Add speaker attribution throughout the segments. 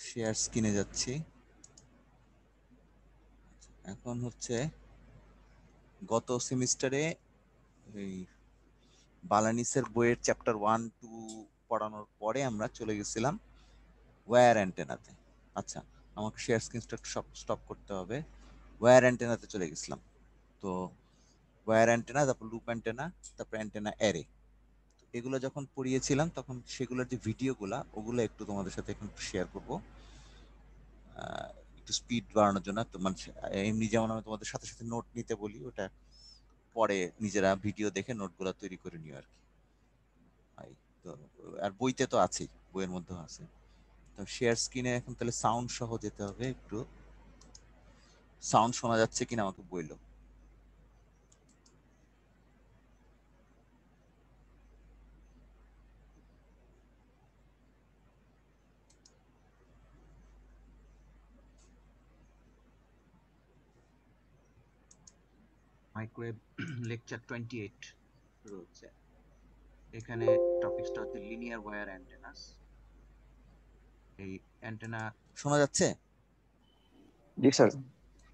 Speaker 1: Share স্ক্রিনে যাচ্ছি। এখন হচ্ছে গত সেমিস্টারে এই বালানিসের বইয়ের চ্যাপ্টার 1 2 পড়ানোর পরে আমরা চলে গেছিলাম ওয়্যার অ্যান্টেনাতে। আচ্ছা, আমাকে শেয়ার স্ক্রিনটা সব স্টপ করতে হবে। ওয়্যার অ্যান্টেনাতে চলে গেছিলাম। তো ওয়্যার অ্যান্টেনা, তারপর লুপ অ্যান্টেনা, তারপর অ্যান্টেনা অ্যারে, এগুলো যখন পড়িয়েছিলাম তখন সেগুলোর যে ভিডিওগুলা ওগুলো একটু তোমাদের সাথে এখন শেয়ার করব, একটু স্পিড বাড়ানোর জন্য। তো মানে এমনি যেমন আমি তোমাদের সাথে সাথে নোট নিতে বলি, ওটা পরে নিজেরা ভিডিও দেখে নোটগুলো তৈরি করে নিও আর কি। এই তো, আর বইতে তো আছেই, বইয়ের মধ্যেও আছে। তো শেয়ার স্ক্রিনে এখন তাহলে সাউন্ড সহ যেতে হবে। একটু সাউন্ড শোনা যাচ্ছে কিনা আমাকে বইলো।
Speaker 2: মাইক্রোওয়েভ লেকচার 28 শুরু হচ্ছে। এখানে টপিকসটা হচ্ছে লিনিয়ার ওয়্যার অ্যান্টেনাস। এই অ্যান্টেনা
Speaker 1: শোনা যাচ্ছে?
Speaker 3: জি স্যার।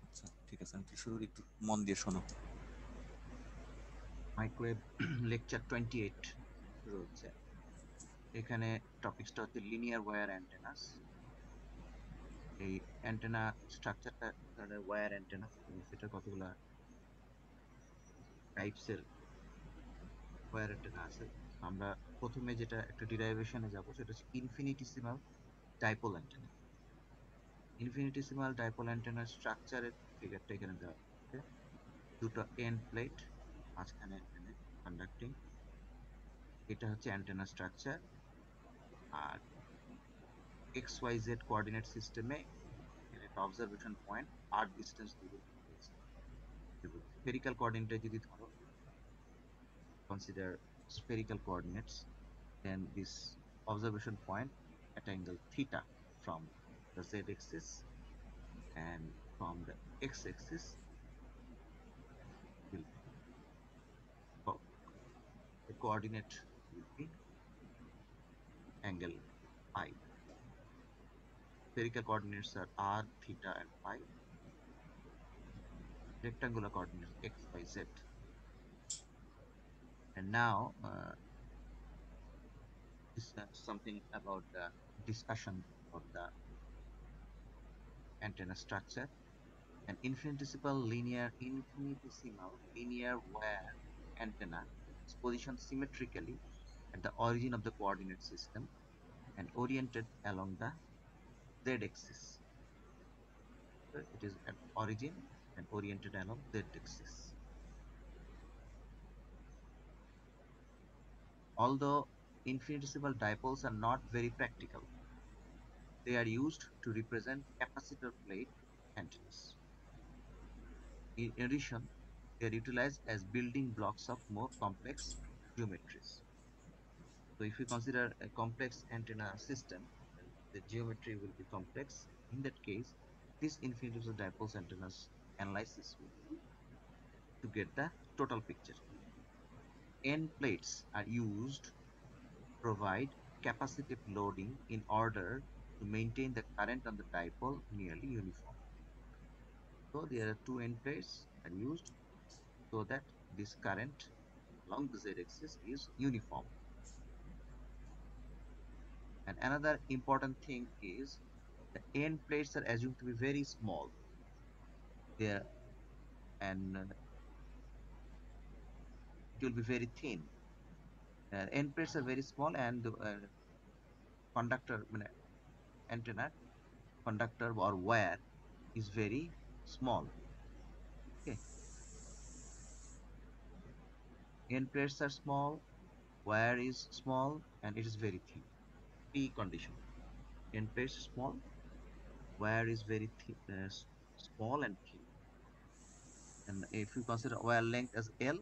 Speaker 1: আচ্ছা ঠিক আছে, আমি শুরু একটু মন দিয়ে শোনো।
Speaker 2: মাইক্রোওয়েভ লেকচার 28 শুরু হচ্ছে। এখানে টপিকসটা হচ্ছে লিনিয়ার ওয়্যার অ্যান্টেনাস। এই অ্যান্টেনা স্ট্রাকচারটা ধরনের ওয়্যার অ্যান্টেনা, সেটা কতগুলা টাইপসের ওয়্যার অ্যান্টেনা আছে। আমরা প্রথমে যেটা একটা ডিরাইভেশনে যাব সেটা হচ্ছে ইনফিনিটিসিমাল ডাইপোল অ্যান্টেনা। ইনফিনিটিসিমাল ডাইপোল অ্যান্টেনার স্ট্রাকচারের ফিগারটা এখানে দেওয়া আছে। দুটো এন্ড প্লেট, মাঝখানে এখানে কন্ডাক্টিং, এটা হচ্ছে অ্যান্টেনা স্ট্রাকচার। আর এক্স ওয়াই জেড কোঅর্ডিনেট সিস্টেমে একটা অবজারভেশন পয়েন্ট আর ডিস্টেন্স দূরে রয়েছে। স্ফেরিক্যাল কোঅর্ডিনেটে যদি ধরো, consider spherical coordinates, then this observation point at angle theta from the z-axis, and from the x-axis will the coordinate will be angle phi. Spherical coordinates are r, theta, and phi. Rectangular coordinates x, y, z. And now this something about the discussion of the antenna structure. An infinitesimal linear wire antenna is positioned symmetrically at the origin of the coordinate system and oriented along the z-axis. So it is at origin and oriented along z-axis. Although infinitesimal dipoles are not very practical, they are used to represent capacitor plate antennas. In addition, they are utilized as building blocks of more complex geometries. So if you consider a complex antenna system, then the geometry will be complex. In that case, this infinitesimal dipoles antennas analysis will be to get the total picture. End plates are used to provide capacitive loading in order to maintain the current on the dipole nearly uniform. So there are two end plates are used so that this current along the z-axis is uniform. And another important thing is the end plates are assumed to be very small there, and it will be very thin. End plates are very small, and the conductor antenna conductor or wire is very small. Okay, end plates are small, wire is small, and it is very thin. P condition: end plates small, wire is very thin, small and thin. And if you consider wire length as L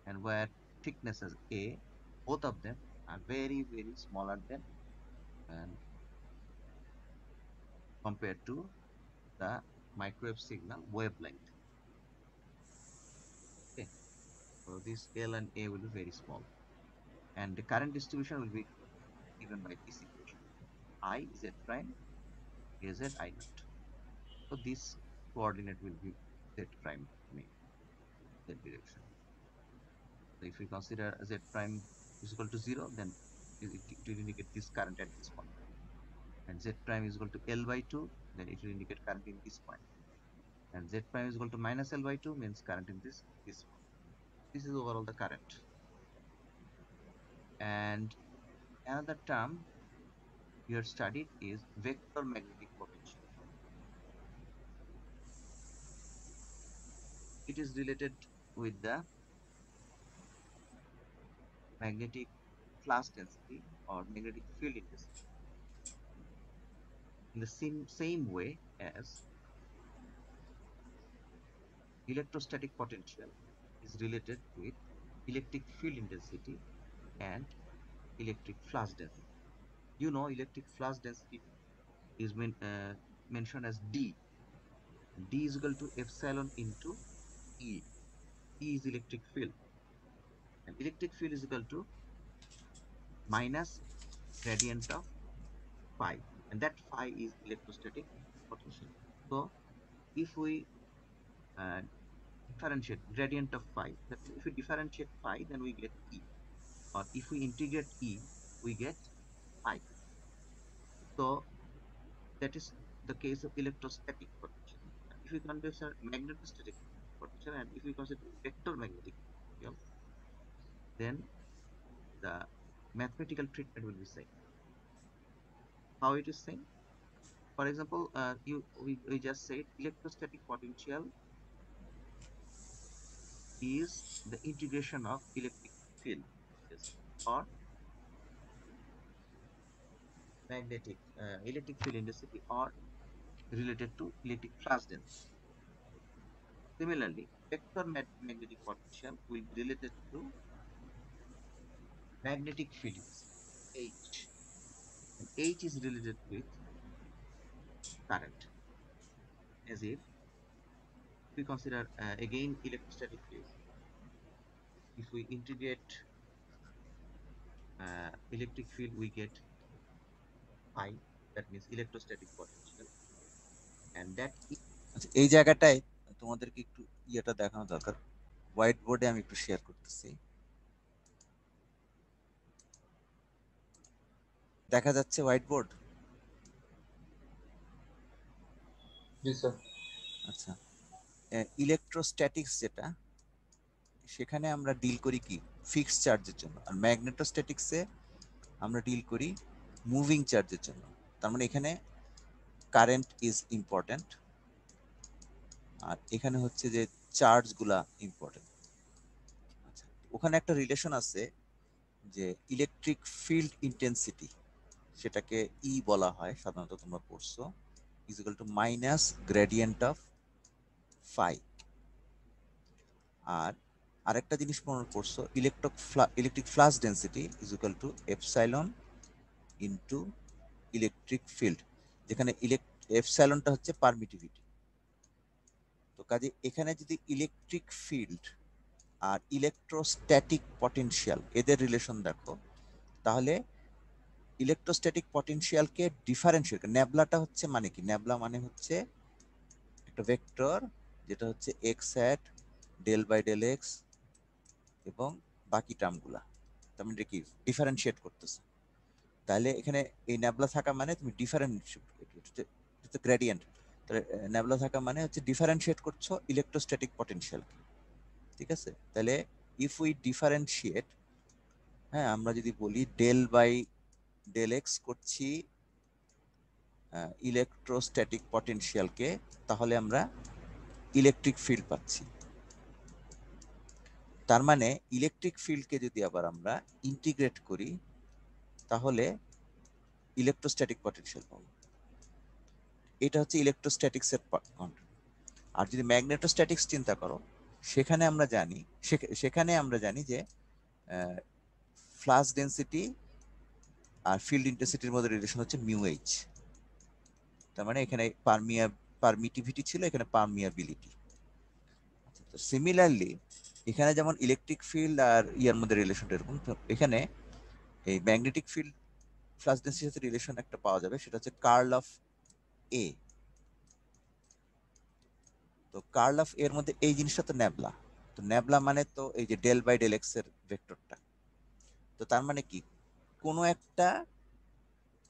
Speaker 2: and wire thickness as A, both of them are very very smaller than and compared to the microwave signal wavelength. Okay, so this L and A will be very small, and the current distribution will be given by this equation: I Z prime Az I naught. So this coordinate will be z prime main, z direction. So if we consider z prime is equal to 0, then it will indicate this current at this point. And z prime is equal to L by 2, then it will indicate current in this point. And z prime is equal to minus L by 2 means current in this point. This is overall the current. And another term we have studied is vector magnetic potential. It is related with the magnetic flux density or magnetic field intensity in the same way as electrostatic potential is related with electric field intensity and electric flux density. You know, electric flux density is mentioned as D. D is equal to epsilon into E. E is electric field. And electric field is equal to minus gradient of phi. And that phi is electrostatic potential. So if we uh, differentiate gradient of phi, that means if we differentiate phi, then we get E. Or if we integrate E, we get phi. So that is the case of electrostatic potential. If we consider magnetostatic potential and if we consider vector magnetic potential, then the mathematical treatment will be same. How it is same? For example, we just said electrostatic potential is the integration of electric field or magnetic electric field intensity or related to electric flux density. Similarly, vector magnetic potential will be related to magnetic field intensity H, and H is related with current. As if we consider again electrostatic case, if we integrate electric field, we get I, that means electrostatic potential, and that is
Speaker 1: আচ্ছা, এই জায়গাটায় তোমাদেরকে একটু ইয়েটা দেখানো দরকার। White বোর্ডে আমি একটু শেয়ার করতেছি। দেখা যাচ্ছে হোয়াইট বোর্ড?
Speaker 3: জি স্যার।
Speaker 1: আচ্ছা, ইলেকট্রোস্ট্যাটিক্স যেটা, সেখানে আমরা ডিল করি কি ফিক্সড চার্জের জন্য, আর ম্যাগনেটোস্ট্যাটিক্সে আমরা ডিল করি মুভিং চার্জের জন্য। তার মানে এখানে কারেন্ট ইজ ইম্পর্ট্যান্ট, আর এখানে হচ্ছে যে চার্জগুলা ইম্পর্ট্যান্ট। আচ্ছা, ওখানে একটা রিলেশন আছে যে ইলেকট্রিক ফিল্ড ইন্টেন্সিটি, সেটাকে ই বলা হয় সাধারণত, তোমরা পড়ছো, is equal to minus gradient of phi. আর আরেকটা জিনিস মনে করছো, electric flux density is equal to epsilon into electric field, যেখানে এপসাইলনটা হচ্ছে পারমিটিভিটি। তো কাজে এখানে যদি ইলেকট্রিক ফিল্ড আর ইলেকট্রোস্ট্যাটিক পটেনশিয়াল এদের রিলেশন দেখো, তাহলে ইলেকট্রোস্ট্যাটিক পটেনশিয়ালকে ডিফারেন্সিয়েট, ন্যাবলাটা হচ্ছে মানে কি, ন্যাবলা মানে হচ্ছে একটা ভেক্টর যেটা হচ্ছে x hat del by del x এবং বাকি টার্মগুলা, তার মানে কি ডিফারেন্সিয়েট করতেছে। তাহলে এখানে এই ন্যাবলা থাকা মানে তুমি ডিফারেন্ট গ্রেডিয়েন্ট, তাহলে ন্যাবলা থাকা মানে হচ্ছে ডিফারেন্সিয়েট করছো ইলেকট্রোস্ট্যাটিক পটেনশিয়ালকে। ঠিক আছে, তাহলে ইফ উই ডিফারেন্সিয়েট, হ্যাঁ, আমরা যদি বলি ডেল বাই ডেল এক্স করছি ইলেকট্রোস্ট্যাটিক পটেনশিয়ালকে, তাহলে আমরা ইলেকট্রিক ফিল্ড পাচ্ছি। তার মানে ইলেকট্রিক ফিল্ডকে যদি আবার আমরা ইন্টিগ্রেট করি, তাহলে ইলেকট্রোস্ট্যাটিক পটেনশিয়াল পাবো। এটা হচ্ছে ইলেকট্রোস্ট্যাটিক্স এর কন্ট্রোল। আর যদি ম্যাগনেটোস্ট্যাটিক্স চিন্তা করো, সেখানে আমরা জানি যে ফ্লাক্স ডেন্সিটি আর ফিল্ড ইন্টেন্সিটির মধ্যে রিলেশন হচ্ছে মিউ এইচ। তার মানে এখানে পারমিটিভিটি ছিল, এখানে পারমিয়াবিলিটি। সিমিলারলি এখানে যেমন ইলেকট্রিক ফিল্ড আর ইয়ার মধ্যে রিলেশনটা এরকম, এখানে এই ম্যাগনেটিক ফিল্ড ফ্লাক্স ডেন্সিটির সাথে রিলেশন একটা পাওয়া যাবে, সেটা হচ্ছে কার্ল অফ এ, তো কার্ল অফ এর মধ্যে এই জিনিসটা তো ন্যাবলা, তো ন্যাবলা মানে তো এই যে ডেল বাই ডেল এক্স এর ভেক্টরটা, তো তার মানে কি কোনো একটা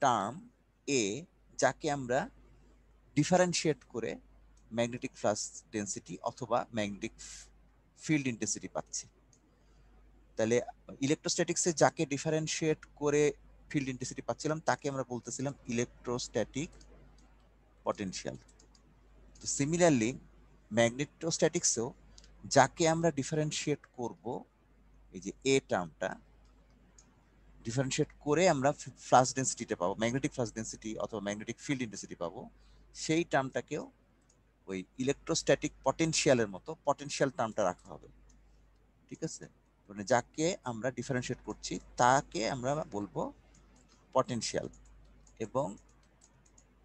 Speaker 1: টার্ম এ যাকে আমরা ডিফারেন্সিয়েট করে ম্যাগনেটিক ফ্লাক্স ডেন্সিটি অথবা ম্যাগনেটিক ফিল্ড ইন্টেন্সিটি পাচ্ছি। তাহলে ইলেকট্রোস্ট্যাটিক্সে যাকে ডিফারেন্সিয়েট করে ফিল্ড ইন্টেন্সিটি পাচ্ছিলাম তাকে আমরা বলতেছিলাম ইলেকট্রোস্ট্যাটিক পটেনশিয়াল। তো সিমিলারলি ম্যাগনেটোস্ট্যাটিক্সেও যাকে আমরা ডিফারেন্সিয়েট করব, এই যে এ টার্মটা ডিফারেন্সিয়েট করে আমরা ফ্লাক্স ডেন্সিটিটা পাবো, ম্যাগনেটিক ফ্লাক্স ডেন্সিটি অথবা ম্যাগনেটিক ফিল্ড ইন্টেন্সিটি পাবো, সেই টার্মটাকেও ওই ইলেকট্রোস্ট্যাটিক পটেনশিয়ালের মতো পটেনশিয়াল টার্মটা রাখা হবে। ঠিক আছে, মানে যাকে আমরা ডিফারেন্সিয়েট করছি তাকে আমরা বলবো পটেনশিয়াল। এবং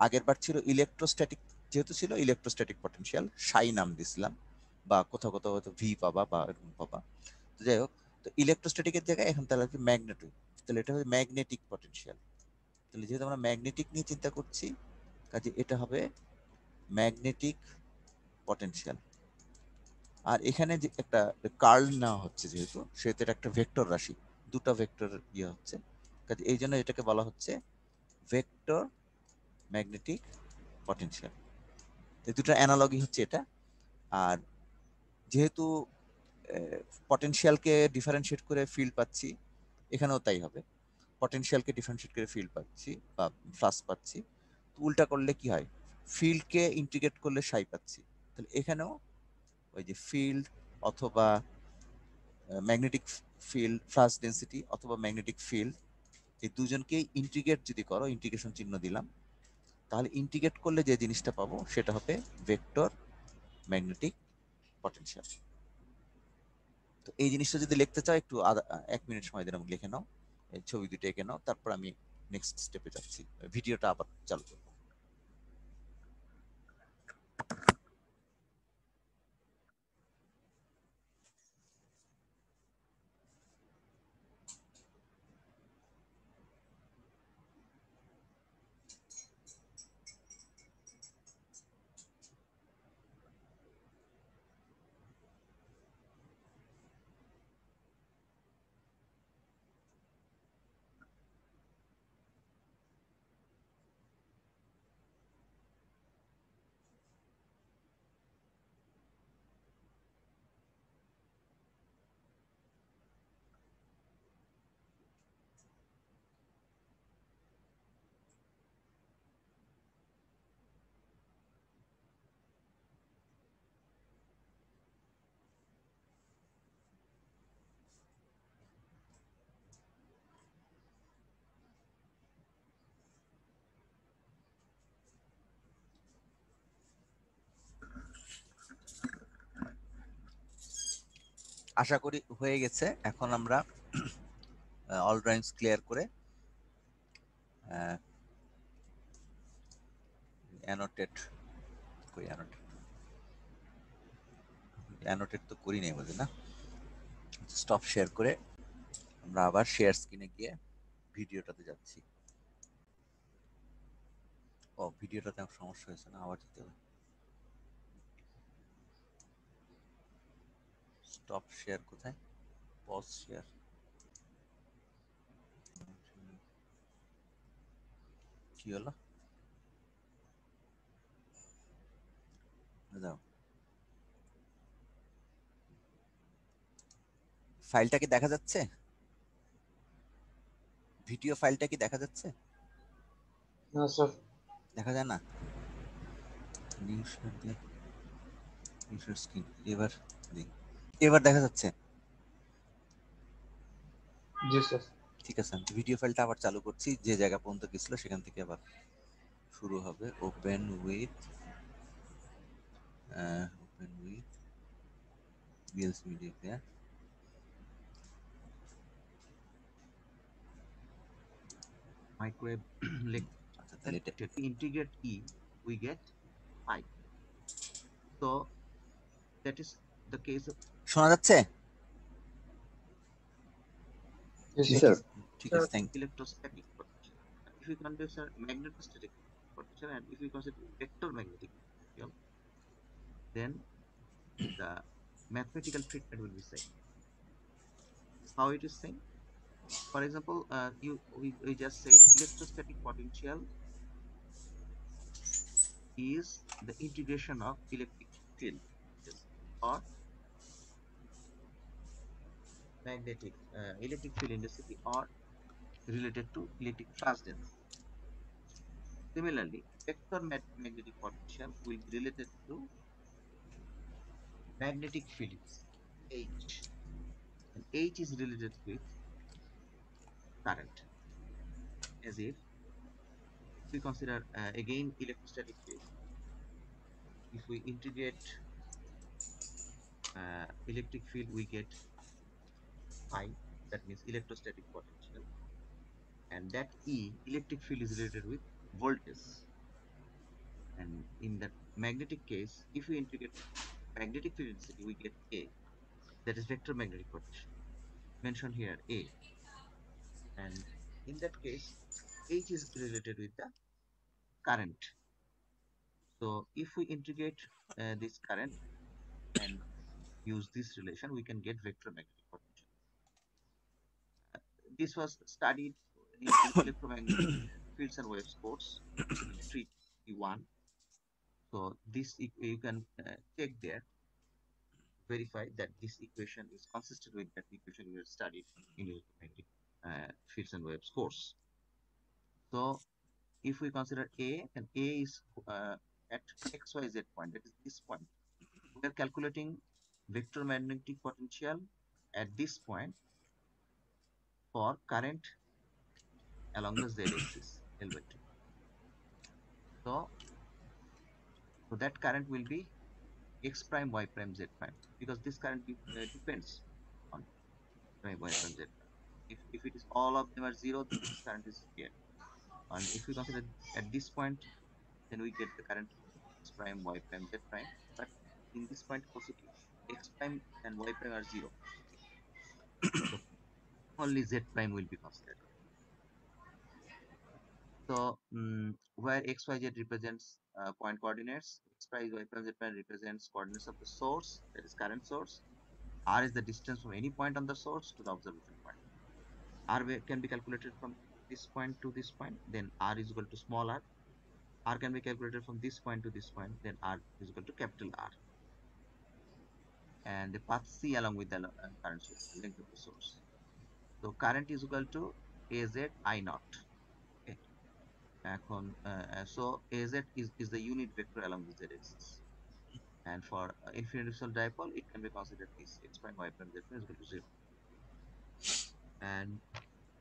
Speaker 1: আগের বার ছিল ইলেকট্রোস্ট্যাটিক, যেহেতু ছিল ইলেকট্রোস্ট্যাটিক পটেনশিয়াল সাই নাম দিছিলাম, বা কোথাও কোথাও হয়তো ভি পাবা বা এরকম পাবা। তো যাই হোক, তো ইলেকট্রোস্ট্যাটিকের জায়গায় এখন তাহলে ম্যাগনেটিক, তাহলে এটা হবে ম্যাগনেটিক পটেনশিয়াল। তাহলে যেহেতু আমরা ম্যাগনেটিক নিয়ে চিন্তা করছি, কাজে এটা হবে ম্যাগনেটিক পটেনশিয়াল। আর এখানে যে একটা কার্ল নেওয়া হচ্ছে, যেহেতু সেহেতু এটা একটা ভেক্টর রাশি, দুটো ভেক্টর ইয়ে হচ্ছে, কাজে এই জন্য এটাকে বলা হচ্ছে ভেক্টর ম্যাগনেটিক পটেনশিয়াল। এই দুটো অ্যানালগি হচ্ছে এটা। আর যেহেতু পটেনশিয়ালকে ডিফারেন্সিয়েট করে ফিল্ড পাচ্ছি, এখানেও তাই হবে, পটেনশিয়ালকে ডিফারেন্সিয়েট করে ফিল্ড পাচ্ছি বা ফ্লাক্স পাচ্ছি, তো উল্টা করলে কি হয়, ফিল্ডকে ইন্টিগ্রেট করলে সাই পাচ্ছি। তাহলে এখানেও ওই যে ফিল্ড অথবা ম্যাগনেটিক ফিল্ড ফ্লাক্স ডেন্সিটি অথবা ম্যাগনেটিক ফিল্ড, এই দুজনকেই ইন্টিগ্রেট যদি করো, ইন্টিগ্রেশন চিহ্ন দিলাম, তাহলে ইন্টিগ্রেট করলে যে জিনিসটা পাবো সেটা হবে ভেক্টর ম্যাগনেটিক পটেনশিয়াল। তো এই জিনিসটা যদি লিখতে চাও একটু 1 মিনিট সময় দিলাম, লিখে নাও, এই ছবি দুটো এঁকে নাও, তারপর আমি নেক্সট স্টেপে যাচ্ছি, ভিডিওটা আবার চালু করবো। আশা করি হয়ে গেছে। এখন আমরা অল ড্রয়িংস ক্লিয়ার করে অ্যানোটেট করি, অ্যানোটেট তো করি নাই বলছে না, স্টপ শেয়ার করে আমরা আবার শেয়ার স্ক্রিনে গিয়ে ভিডিওটাতে যাচ্ছি। ও ভিডিওটাতে আমার সমস্যা হয়েছে না, আবার যেতে হবে। স্টপ শেয়ার কোথায়, পজ শেয়ার, কি হলো, দাও ফাইলটা কি দেখা যাচ্ছে, ভিডিও ফাইলটা কি দেখা যাচ্ছে,
Speaker 3: না স্যার।
Speaker 1: দেখা যায় না, স্ক্রিন এবার দিই, এবার দেখা যাচ্ছে।
Speaker 3: জি স্যার।
Speaker 1: ঠিক আছে, আমি ভিডিও ফাইলটা আবার চালু করছি, যে জায়গা পর্যন্ত গেছিল সেখান থেকে আবার শুরু হবে। Open with VLC media player.
Speaker 2: Microwave
Speaker 1: আচ্ছা তাহলে এটা
Speaker 2: integrate E, we get pi. So that is the case of
Speaker 1: শোনা যাচ্ছে?
Speaker 3: জি
Speaker 1: ঠিক
Speaker 3: স্যার।
Speaker 1: আছে, ঠিক আছে, thank you.
Speaker 2: electrostatic potential. If you consider magnetostatic, potential, and if we consider vector magnetic potential, then the mathematical treatment will be same. How it is same? For example, we just said electrostatic potential is the integration of electric field, yes, or magnetic electric field intensity, or related to electric flux density. Similarly, vector magnetic potential will be related to magnetic fields H, and H is related with current. As if we consider again electrostatic field, if we integrate electric field, we get phi, that means electrostatic potential, and that E, electric field, is related with voltage. And in that magnetic case, if we integrate magnetic field density, we get A, that is vector magnetic potential, mentioned here A. And in that case, H is related with the current. So if we integrate this current and use this relation, we can get vector magnetic potential. This was studied in electromagnetic fields and waves course in 3.1. So this you can check there, verify that this equation is consistent with that equation we have studied in electromagnetic fields and waves course. So if we consider A, and A is at XYZ point, that is this point, we are calculating vector magnetic potential at this point for current along the z-axis L by 2. So that current will be x prime, y prime, z prime, because this current depends on y prime, z prime. If it is all of them are zero, then this current is here. And if we consider at this point, then we get the current x prime, y prime, z prime. But in this point also, x prime and y prime are zero. So only z prime will be considered. So where x, y, z represents point coordinates, x prime, y prime, z prime represents coordinates of the source, that is current source. R is the distance from any point on the source to the observation point. R can be calculated from this point to this point, then R is equal to small r. R can be calculated from this point to this point, then R is equal to capital R. And the path C along with the current source, the length of the source. So current is equal to AZ I naught. Okay. So AZ is the unit vector along the z-axis. And for infinite dimensional dipole, it can be considered this x prime, y prime, z prime is equal to 0. And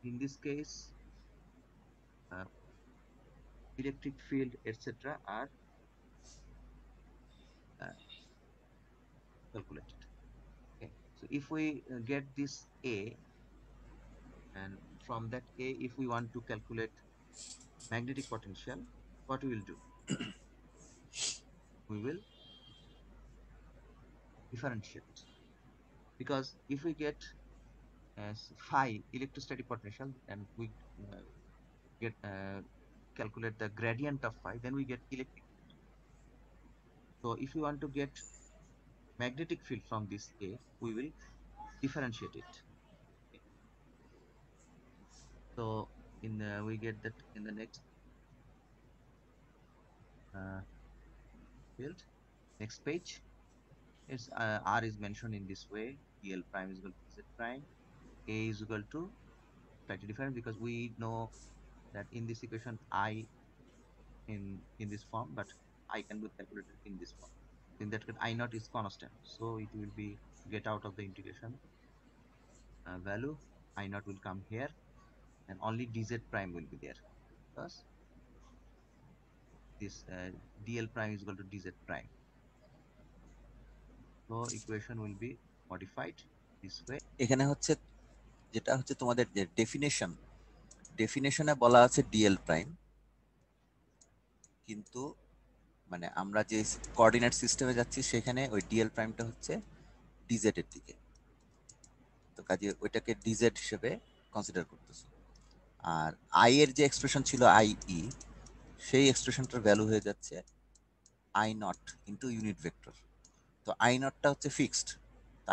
Speaker 2: in this case, electric field, etc., are calculated. Okay. So if we get this A, and from that A, if we want to calculate magnetic potential, what we will do? We will differentiate, because if we get phi electrostatic potential and we get calculate the gradient of phi, then we get electric field. So if we want to get magnetic field from this A, we will differentiate it. Okay. So we get that in the next field, next page. It's R is mentioned in this way. DL prime is equal to Z prime. A is equal to slightly different, because we know that in this equation I in this form, but I can be calculated in this form. In that case, I naught is constant, so it will be get out of the integration value. I naught will come here, and only dz prime will be there, because this dl prime is equal to dz prime. So equation will be modified this way.
Speaker 1: এখানে হচ্ছে যেটা হচ্ছে তোমাদের যে ডেফিনেশনে বলা আছে DL prime, কিন্তু মানে আমরা যে কোঅর্ডিনেট সিস্টেমে যাচ্ছি সেখানে ওই ডিএল প্রাইমটা হচ্ছে ডিজেড এর দিকে, তো কাজে ওইটাকে ডিজেড হিসেবে কনসিডার করতেছি। আর আই এর যে এক্সপ্রেশন ছিল আই ই, সেই এক্সপ্রেশনটার ভ্যালু হয়ে যাচ্ছে I not into unit vector. তো আই নটটা হচ্ছে ফিক্সড,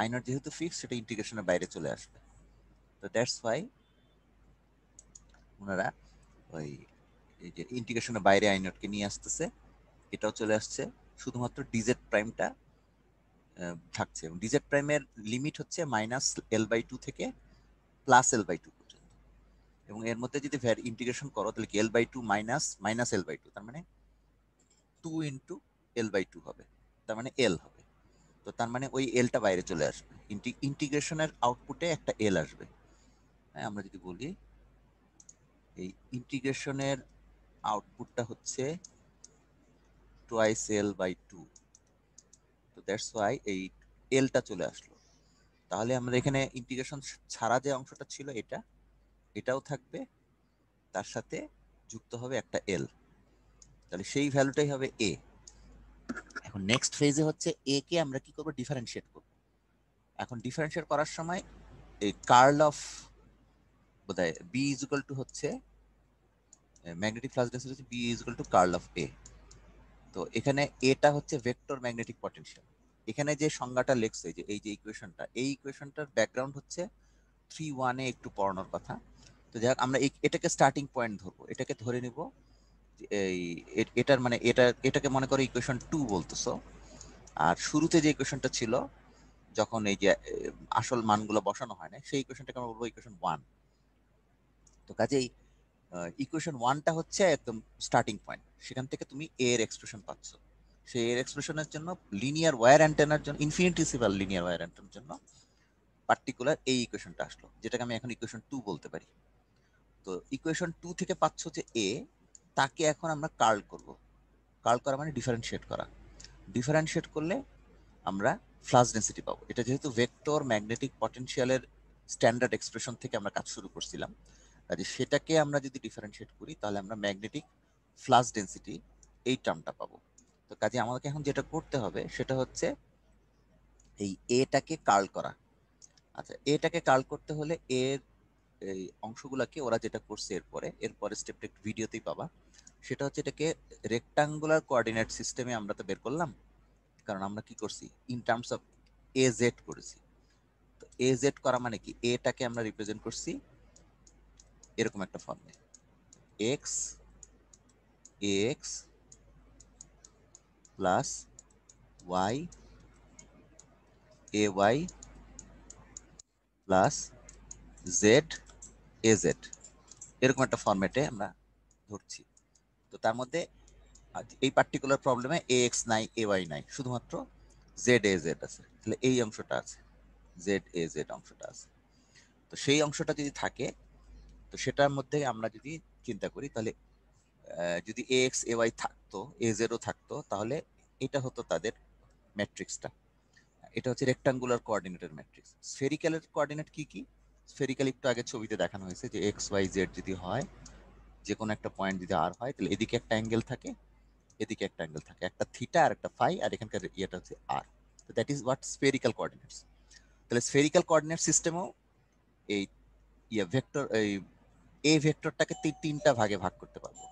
Speaker 1: আই নট যেহেতু ফিক্সড সেটা ইন্টিগ্রেশনের বাইরে চলে আসবে। তো দ্যাটস ওয়াই ওনারা ওই এই যে ইন্টিগ্রেশনের বাইরে আই নটকে নিয়ে আসতেছে, এটাও চলে আসছে, শুধুমাত্র ডিজেড প্রাইমটা থাকছে। এবং ডিজেড প্রাইমের লিমিট হচ্ছে -L/2 থেকে +L/2 পর্যন্ত। এবং এর মধ্যে যদি ইন্টিগ্রেশন করো তাহলে কি L/2 মাইনাস L/2, তার মানে 2 ইন্টু L/2 হবে, তার মানে L হবে। তো তার মানে ওই এলটা বাইরে চলে আসবে, ইন্টিগ্রেশনের আউটপুটে একটা এল আসবে। হ্যাঁ, আমরা যদি বলি এই ইন্টিগ্রেশনের আউটপুটটা হচ্ছে টোয়াইস L/2, তো দ্যাটস ওয়াই এই এলটা চলে আসলো। তাহলে আমরা এখানে ইন্টিগ্রেশন ছাড়া যে অংশটা ছিল এটা, এটাও থাকবে, তার সাথে যুক্ত হবে একটা এল, তাহলে সেই ভ্যালুটাই হবে এ। এখন নেক্সট ফেজে হচ্ছে এ কে আমরা কি করব, ডিফারেন্সিয়েট করব। এখন ডিফারেন্সিয়েট করার সময় এই কার্ল অফ বোধহয় বি ইজ ইকুয়াল টু হচ্ছে ম্যাগনেটিক ফ্লাক্স ডেন্সিটি হচ্ছে B is equal to curl of A. তো এখানে এটা হচ্ছে ভেক্টর ম্যাগনেটিক পটেনশিয়াল। এখানে যে সংজ্ঞাটা লেখছে, যে এই যে ইকুয়েশনটা, এই ইকুয়েশনটার ব্যাকগ্রাউন্ড হচ্ছে 3.1-এ একটু পড়ানোর কথা। তো যাই হোক, আমরা এটাকে স্টার্টিং পয়েন্ট ধরবো, এটাকে ধরে নিব এই এটার মানে এটাকে মনে করো ইকুয়েশন 2 বলতেছো। আর শুরুতে যে ইকুয়েশনটা ছিল যখন এই যে আসল মানগুলো বসানো হয় না, সেই ইকুয়েশনটাকে আমরা বলবো ইকুয়েশন 1। তো কাজেই ইকুয়েশন 1টা হচ্ছে একদম স্টার্টিং পয়েন্ট, সেখান থেকে তুমি এ এর এক্সপ্রেশন পাচ্ছ। সেই এর এক্সপ্রেশনের জন্য লিনিয়ার ওয়্যার অ্যান্টেনার জন্য, ইনফিনিটিসিমাল লিনিয়ার ওয়্যার অ্যান্টেনার জন্য পার্টিকুলার এই ইকুয়েশনটা আসলো, যেটাকে আমি এখন ইকুয়েশন 2 বলতে পারি। তো ইকুয়েশন 2 থেকে পাচ্ছ যে এ, তাকে এখন আমরা কার্ল করব। কার্ল করা মানে ডিফারেন্সিয়েট করা। ডিফারেন্সিয়েট করলে আমরা ফ্লাক্স ডেন্সিটি পাবো। এটা যেহেতু ভেক্টর ম্যাগনেটিক পটেনশিয়ালের স্ট্যান্ডার্ড এক্সপ্রেশন থেকে আমরা কাজ শুরু করছিলাম, কাজে সেটাকে আমরা যদি ডিফারেন্সিয়েট করি তাহলে আমরা ম্যাগনেটিক ফ্লাক্স ডেন্সিটি এই টার্মটা পাবো। তো কাজে আমাদেরকে এখন যেটা করতে হবে সেটা হচ্ছে এই এটাকে কার্ল করা। আচ্ছা, এটাকে কার্ল করতে হলে এর এই অংশগুলোকে ওরা যেটা করছে এরপরে স্টেপটা একটু ভিডিওতেই পাবা। সেটা হচ্ছে এটাকে রেক্টাঙ্গুলার কোঅর্ডিনেট সিস্টেমে আমরা তো বের করলাম, কারণ আমরা কি করছি, in terms of A Z করেছি। তো এ জেড করা মানে কি, এটাকে আমরা রিপ্রেজেন্ট করছি এরকম একটা ফর্মে, x x plus y a y plus z a z, এরকম একটা ফর্মেটে আমরা ধরছি। তো তার মধ্যে এই পার্টিকুলার প্রবলেমে এ এক্স নাই, এ ওয়াই নাই, শুধুমাত্র জেড এ জেড আছে। তাহলে এই অংশটা আছে, জেড এ জেড অংশটা আছে। তো সেই অংশটা যদি থাকে, তো সেটার মধ্যে আমরা যদি চিন্তা করি, তাহলে যদি এ এক্স এ ওয়াই থাকতো, এ জেডও থাকতো, তাহলে এটা হতো তাদের ম্যাট্রিক্সটা। এটা হচ্ছে রেক্টাঙ্গুলার কোঅর্ডিনেটের ম্যাট্রিক্স। স্ফেরিক্যালের কোঅর্ডিনেট কি কি, স্ফেরিক্যাল একটু আগে ছবিতে দেখানো হয়েছে যে এক্স ওয়াই জেড যদি হয়, যে কোনো একটা পয়েন্ট যদি আর হয়, তাহলে এদিকে একটা অ্যাঙ্গেল থাকে, এদিকে একটা অ্যাঙ্গেল থাকে, একটা থিটা আর একটা ফাই, আর এখানকার ইয়েটা হচ্ছে আর। তো that is what spherical coordinates. তাহলে স্ফেরিক্যাল কোঅর্ডিনেট সিস্টেমেও এই ভেক্টর, এই এ ভেক্টরটাকে তিনটা ভাগে ভাগ করতে পারবো।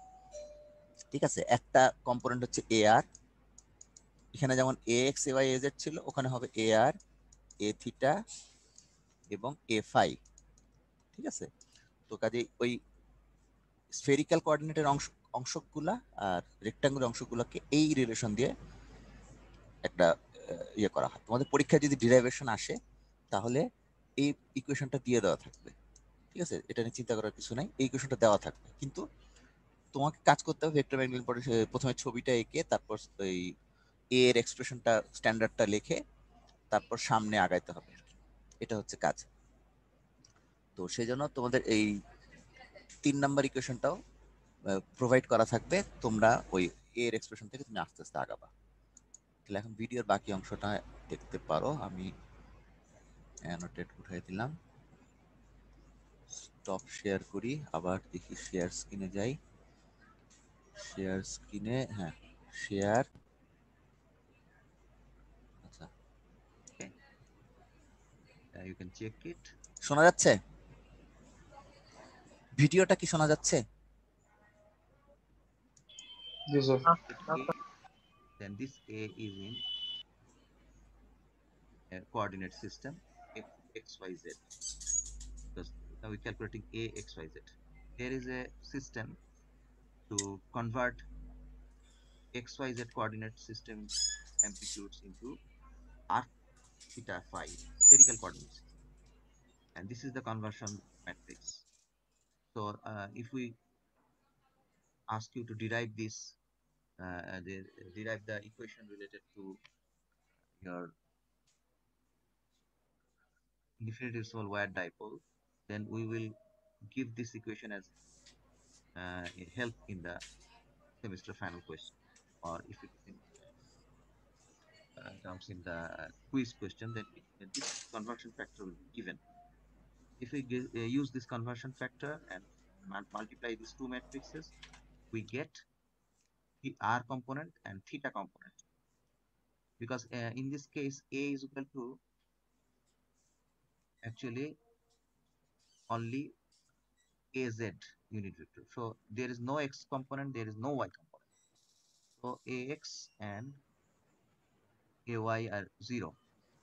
Speaker 1: ঠিক আছে, একটা কম্পোনেন্ট হচ্ছে এ আর, এখানে যেমন A x A y A z ছিল, ওখানে হবে এ আর এ থিটা এবং এ ফাই। ঠিক আছে, তো কাজে ওই স্ফেরিক্যাল কোঅর্ডিনেটের অংশগুলা আর রেক্টাঙ্গুলার অংশগুলোকে এই রিলেশন দিয়ে একটা ইয়ে করা হয়। তোমাদের পরীক্ষায় যদি ডিরাইভেশন আসে তাহলে এই ইকুয়েশনটা দিয়ে দেওয়া থাকবে। ঠিক আছে, এটা নিয়ে চিন্তা করার কিছু নাই, এই ইকুয়েশনটা দেওয়া থাকবে, কিন্তু তোমাকে কাজ করতে হবে ভেক্টর ম্যাগনেটিক পটেনশিয়াল, প্রথমে ছবিটা এঁকে তারপর এই এ এর এক্সপ্রেশনটা স্ট্যান্ডার্ডটা লিখে তারপর সামনে আগাইতে হবে, এটা হচ্ছে কাজ। তো সেই জন্য তোমাদের এই 3 নাম্বার ইকুয়েশনটাও প্রোভাইড করা থাকবে, তোমরা ওই এ এর এক্সপ্রেশন থেকে তুমি আস্তে আস্তে আগাবা। তাহলে এখন ভিডিওর বাকি অংশটা দেখতে পারো, আমি অ্যানোটেট উঠাই দিলাম, স্টপ শেয়ার করি, আবার দেখি শেয়ার স্ক্রিনে যাই, শেয়ার স্ক্রিনে, হ্যাঁ শেয়ার। আচ্ছা,
Speaker 2: Okay, you can check it.
Speaker 1: শোনা যাচ্ছে? ভিডিওটা কি শোনা যাচ্ছে?
Speaker 3: जी sir.
Speaker 2: A, then this A is in a coordinate system x, y, z, because now we're calculating A, x, y, z. There is a system to convert x, y, z coordinate system amplitudes into r, theta, phi spherical coordinates, and this is the conversion matrix. So if we ask you to derive this, derive the equation related to your infinitesimal wire dipole, then we will give this equation as a help in the semester final question, or if it is in, comes in the quiz question, then this conversion factor will be given. If we use this conversion factor and multiply these two matrices, we get the r component and theta component, because in this case A is equal to actually only az unit vector. So there is no x component, there is no y component. So ax and ay are 0.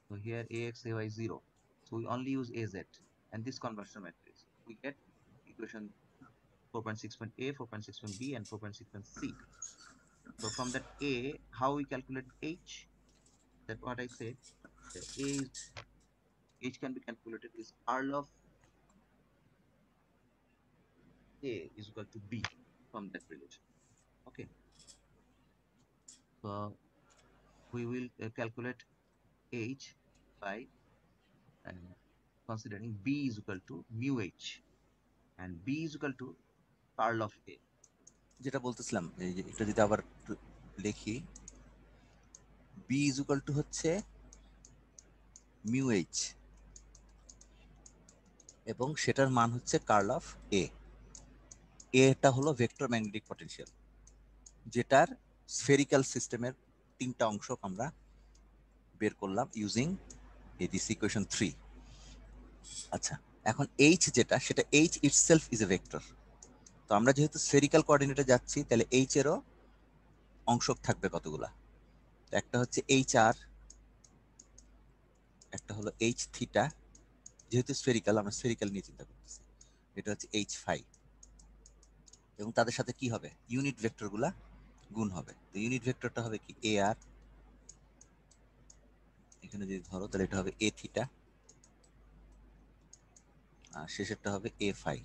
Speaker 2: So here ax, ay is 0. So we only use az and this conversion matrix. We get equation 4.61a, 4.61b, and 4.61c. So from that a, how we calculate h? That what I said. The a is h can be calculated is curl of a is equal to b from that relation. Okay. So we will calculate h by considering b is equal to mu h and b is equal to curl of a.
Speaker 1: যেটা বলতেছিলাম এই যে এটা যদি আবার একটু লিখি, B is equal to হচ্ছে মিউ এইচ এবং সেটার মান হচ্ছে কার্ল অফ এ। এটা হলো ভেক্টর ম্যাগনেটিক পটেনশিয়াল, যেটার স্ফেরিক্যাল সিস্টেমের তিনটা অংশ আমরা বের করলাম ইউজিং দিস ইকুয়েশন 3। আচ্ছা, এখন এইচ যেটা, সেটা H itself is a vector. তো আমরা যেহেতু স্ফেরিক্যাল কোঅর্ডিনেটে যাচ্ছি, তাহলে এইচ এরও অংশ থাকবে কতগুলা। একটা হচ্ছে এইচ আর, একটা হলো এইচ থিটা, যেহেতু স্ফেরিক্যাল আমরা স্ফেরিক্যাল নিয়ে চিন্তা করতেছি, এটা হচ্ছে এইচ ফাই, এবং তাদের সাথে কি হবে, ইউনিট ভেক্টরগুলা গুণ হবে। তো ইউনিট ভেক্টরটা হবে কি এ আর, এখানে যদি ধরো তাহলে এটা হবে এ থিটা, আর শেষেরটা হবে এ ফাই।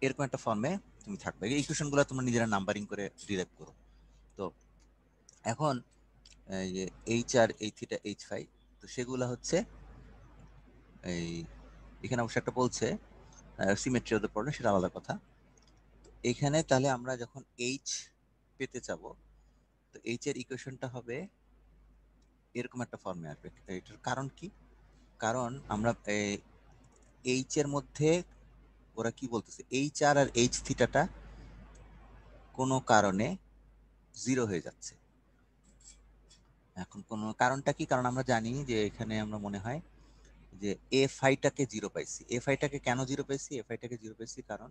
Speaker 1: এরকম একটা ফর্মে তুমি থাকবে। এই ইকুয়েশনগুলো তোমরা নিজেরা নাম্বারিং করে ডিরাইভ করো। তো এখন এই যে এইচ আর এই থিটা এইচ ফাই, তো সেগুলো হচ্ছে এই এখানে অবশ্য একটা বলছে সিমেট্রি অফ দ্য প্রবলেম, সেটা আলাদা কথা। এখানে তাহলে আমরা যখন এইচ পেতে যাবো, তো এইচ এর ইকুয়েশনটা হবে এরকম একটা ফর্মে আসবে। এটার কারণ কি? কারণ আমরা এইচ এর মধ্যে ওরা কি বলতেছে, এইচ আর আর এইচ থিটাটা কোনো কারণে 0 হয়ে যাচ্ছে। এখন কোনো কারণটা কি? কারণ আমরা জানি যে এখানে আমরা মনে হয় যে এ ফাইটাকে 0 পাইছি। এ ফাইটাকে কেন 0 পাইছি? এ ফাইটাকে 0 পাইছি কারণ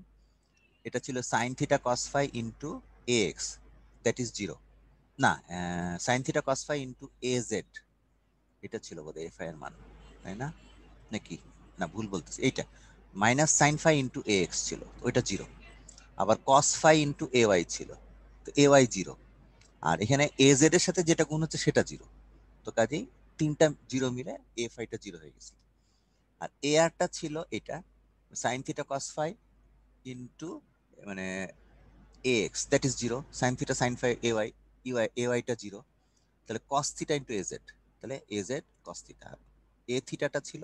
Speaker 1: এটা ছিল sine theta cos phi into a x, that is 0। না, sine theta cos phi into এ জেড, এটা ছিল বোধহয় এফ আই এর মান, তাই না? নাকি না, ভুল বলতেছি। এইটা minus sine phi into a x ছিল, ওইটা 0। আবার কস ফাই ইন্টু এ ওয়াই ছিল, তো এ ওয়াই 0। আর এখানে এ জেড এর সাথে যেটা গুণ হচ্ছে সেটা 0। তো কাজেই তিনটা 0 মিলে এ ফাইটা 0 হয়ে গেছে। আর এ আরটা ছিল এটা sine theta cos phi into মানে A x, that is 0। Sine theta sine phi A y, A ওয়াইটা 0। তাহলে কস থিটা ইন্টু এ জেড, তাহলে A z cos theta. A থিটাটা ছিল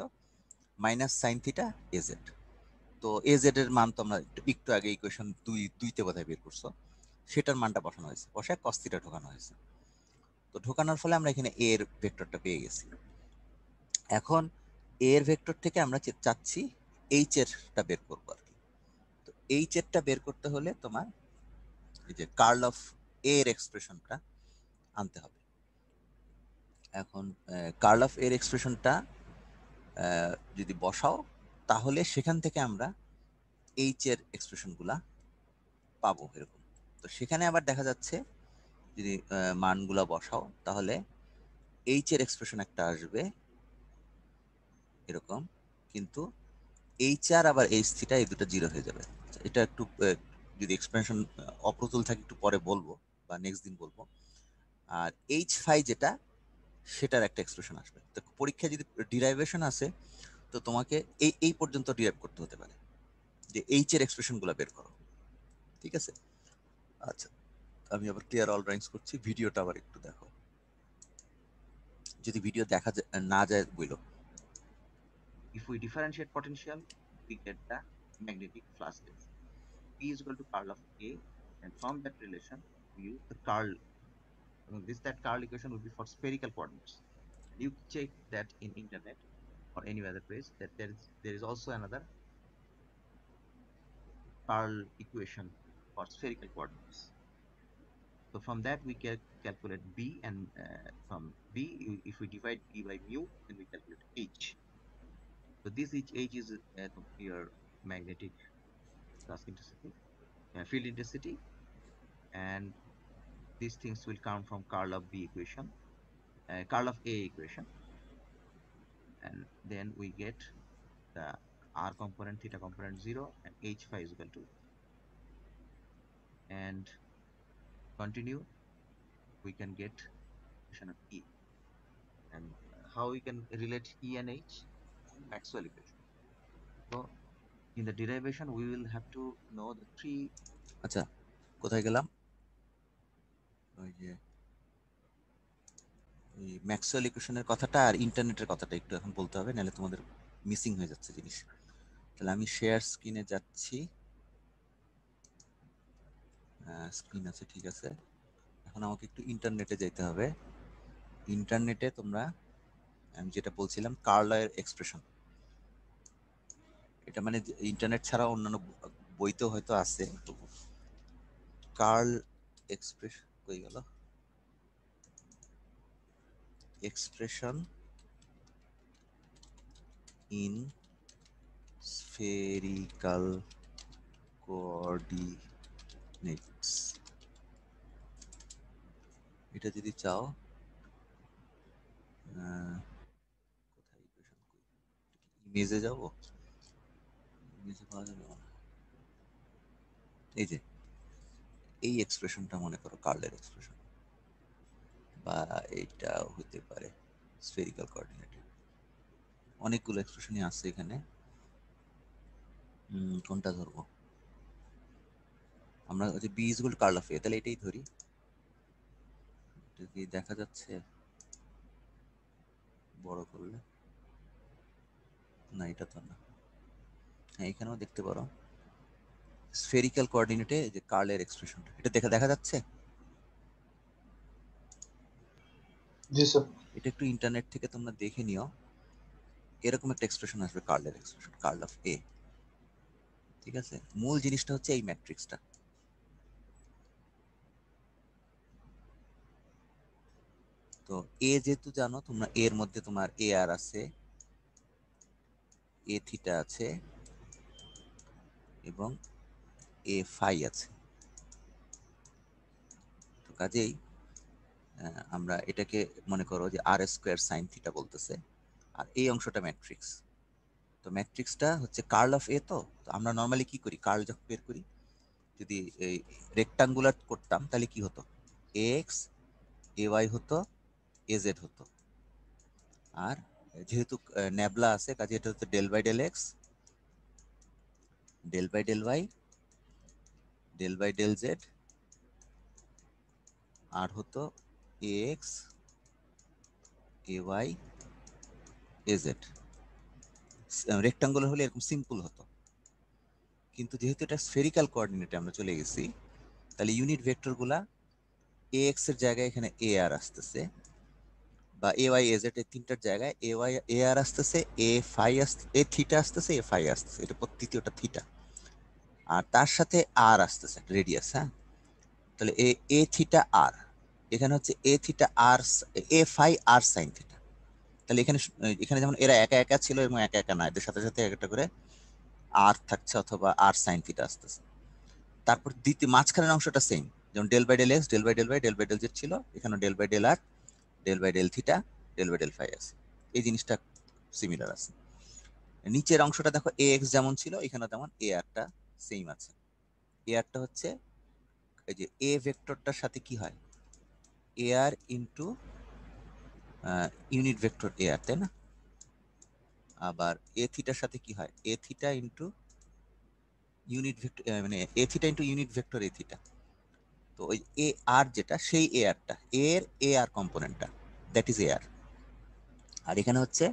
Speaker 1: minus sine theta A z. তো এ জেড এর মান তো আমরা একটু আগে ইকুয়েশন দুইতে বোধহয় বের করছো, সেটার মানটা বসানো হয়েছে, বসায় কস থিটা ঢোকানো হয়েছে। তো ঢোকানোর ফলে আমরা এখানে এ এর ভেক্টরটা পেয়ে গেছি। এখন এ এর ভেক্টর থেকে আমরা চাচ্ছি এইচ এরটা বের করবো আর কি। তো এইচ এরটা বের করতে হলে তোমার এই যে কার্ল অফ এ এর এক্সপ্রেশনটা আনতে হবে। এখন কার্ল অফ এর এক্সপ্রেশনটা যদি বসাও, তাহলে সেখান থেকে আমরা এইচ এর এক্সপ্রেশনগুলা পাবো এরকম। তো সেখানে আবার দেখা যাচ্ছে যদি মানগুলা বসাও তাহলে এইচ এর এক্সপ্রেশন একটা আসবে এরকম, কিন্তু এইচ আর আবার এইচ থিটা এই দুটো জিরো হয়ে যাবে। এটা একটু যদি এক্সপ্রেশন অপ্রতুল থাকে একটু পরে বলবো বা নেক্সট দিন বলবো। আর এইচ ফাই যেটা সেটার একটা এক্সপ্রেশন আসবে। তো পরীক্ষায় যদি ডিরাইভেশন আসে তো তোমাকে এই পর্যন্ত ডিরাইভ করতে হতে পারে যে এইচ এর এক্সপ্রেশন গুলো বের করো। ঠিক আছে, আচ্ছা আমি আবার ক্লিয়ার অল ড্রয়িংস করছি, ভিডিওটা আবার একটু দেখো, যদি ভিডিও দেখা না যায় বইলো।
Speaker 2: If we differentiate potential, we get the magnetic flux density. P is equal to curl of A, and from that relation, we use the curl. That curl equation will be for spherical coordinates. You check that in internet or any other place that there is also another curl equation for spherical coordinates. So from that we can calculate B, and from B, if we divide B by mu, then we calculate H. So this H is your magnetic flux intensity, field intensity, and these things will come from curl of B equation, curl of A equation, and then we get the R component, theta component 0, and H phi is equal to, and continue, we can get equation of E. And how we can relate E and H? Maxwell equation. So in the derivation, we will have to know the three.
Speaker 1: আচ্ছা কোথায় গেলাম, ওই যে ওই Maxwell ইকুয়েশনের কথাটা আর ইন্টারনেটের কথাটা একটু এখন বলতে হবে, নাহলে তোমাদের মিসিং হয়ে যাচ্ছে জিনিস। তাহলে আমি শেয়ার স্ক্রিনে যাচ্ছি, স্ক্রিন আছে ঠিক আছে। এখন আমাকে একটু ইন্টারনেটে যেতে হবে। ইন্টারনেটে তোমরা আমি যেটা বলছিলাম কার্লারের এক্সপ্রেশন, এটা মানে ইন্টারনেট ছাড়া অন্যান্য বইতেও হয়তো আছে। কার্ল এক্সপ্রেশন কই গেল, এক্সপ্রেশন ইন স্ফেরিক্যাল কোঅর্ডিনেটস, এটা যদি চাও কোথায় ইকুয়েশন কই, ইমেজে যাব, ইমেজে পাওয়া যাবে না। এই যে এই এক্সপ্রেশনটা মনে করো কার্লের এক্সপ্রেশন, বা এইটাও হতে পারে স্ফেরিক্যাল কোঅর্ডিনেটে। অনেকগুলো এক্সপ্রেশনই আছে এখানে, কোনটা ধরবো আমরা? যে B is equal to curl of A, তাহলে এটাই ধরি। এটা কি দেখা যাচ্ছে বড় করলে? না এটা তো না, হ্যাঁ এখানেও দেখতে পারো স্ফেরিক্যাল কোঅর্ডিনেটে যে কার্লের এক্সপ্রেশনটা, এটা দেখা যাচ্ছে।
Speaker 3: जी सर।
Speaker 1: এটা একটু ইন্টারনেট থেকে তোমরা দেখে নিও, এরকম একটা এক্সপ্রেশন আসবে কার্লের এক্সপ্রেশন, কার্ল অফ এ। ঠিক আছে, মূল জিনিসটা হচ্ছে এই ম্যাট্রিক্সটা। তো এ যেহেতু জানো তোমরা, এর মধ্যে তোমার এ আর আছে, এ থিটা আছে এবং এ ফাই আছে। তো কাজেই আমরা এটাকে মনে করো যে আর স্কোয়ার সাইন থিটা বলতেছে, আর এই অংশটা ম্যাট্রিক্স। তো ম্যাট্রিক্সটা হচ্ছে কার্ল অফ এ। তো আমরা নর্মালি কি করি, কার্ল যখন বের করি যদি এই রেক্টাঙ্গুলার করতাম তাহলে কি হতো, এ এক্স এ ওয়াই হতো, এ জেড হতো। আর যেহেতু ন্যাবলা আছে কাজে এটা হচ্ছে del by del x, del by del y, del by del z, আর হতো A x A y A z. Rectangular হলে এরকম সিম্পল হতো, কিন্তু যেহেতু এটা স্ফেরিক্যাল কোঅর্ডিনেটে আমরা চলে গেছি, তাহলে ইউনিট ভেক্টরগুলা এ এক্স এর জায়গায় এখানে এ আর আসতেছে, বা এ ওয়াই এ জেড এই তিনটার জায়গায় এ ওয়াই এ আর আসতেছে, এ ফাই আসছে, এ থিটা আসতেছে, এ ফাই আসতেছে, এটা তৃতীয়টা থিটা, আর তার সাথে আর আসতেছে রেডিয়াস। হ্যাঁ, তাহলে এ এ থিটা আর, এখানে হচ্ছে এ theta R, a phi R sine theta. তাহলে এখানে এখানে যেমন এরা একা একা ছিল এবং একা একা না, এদের সাথে সাথে একটা করে আর থাকছে অথবা আর সাইন থিটা আসতেছে। তারপর দ্বিতীয় মাঝখানের অংশটা সেম, যেমন del by del x, del by del by del by del z ছিল, এখানে del by del r, del by del theta, del by del phi আছে। এই জিনিসটা সিমিলার আছে। নিচের অংশটা দেখো এ এক্স যেমন ছিল, এখানে তেমন এ আরটা সেম আছে। এ আরটা হচ্ছে এই যে এ ভেক্টরটার সাথে কি হয়, এ আর ইন্টু ইউনিট ভেক্টর এ আর, তাই না? আবার এ থিটার সাথে কি হয়, এ থিটা ইন্টু ইউনিট ভেক্টর, মানে এ থিটা ইন্টু ইউনিট ভেক্টর এ থিটা। তো ওই এ আর যেটা, সেই এ আরটা, এর এ আর কম্পোনেন্টটা, দ্যাট ইজ এ আর। আর এখানে হচ্ছে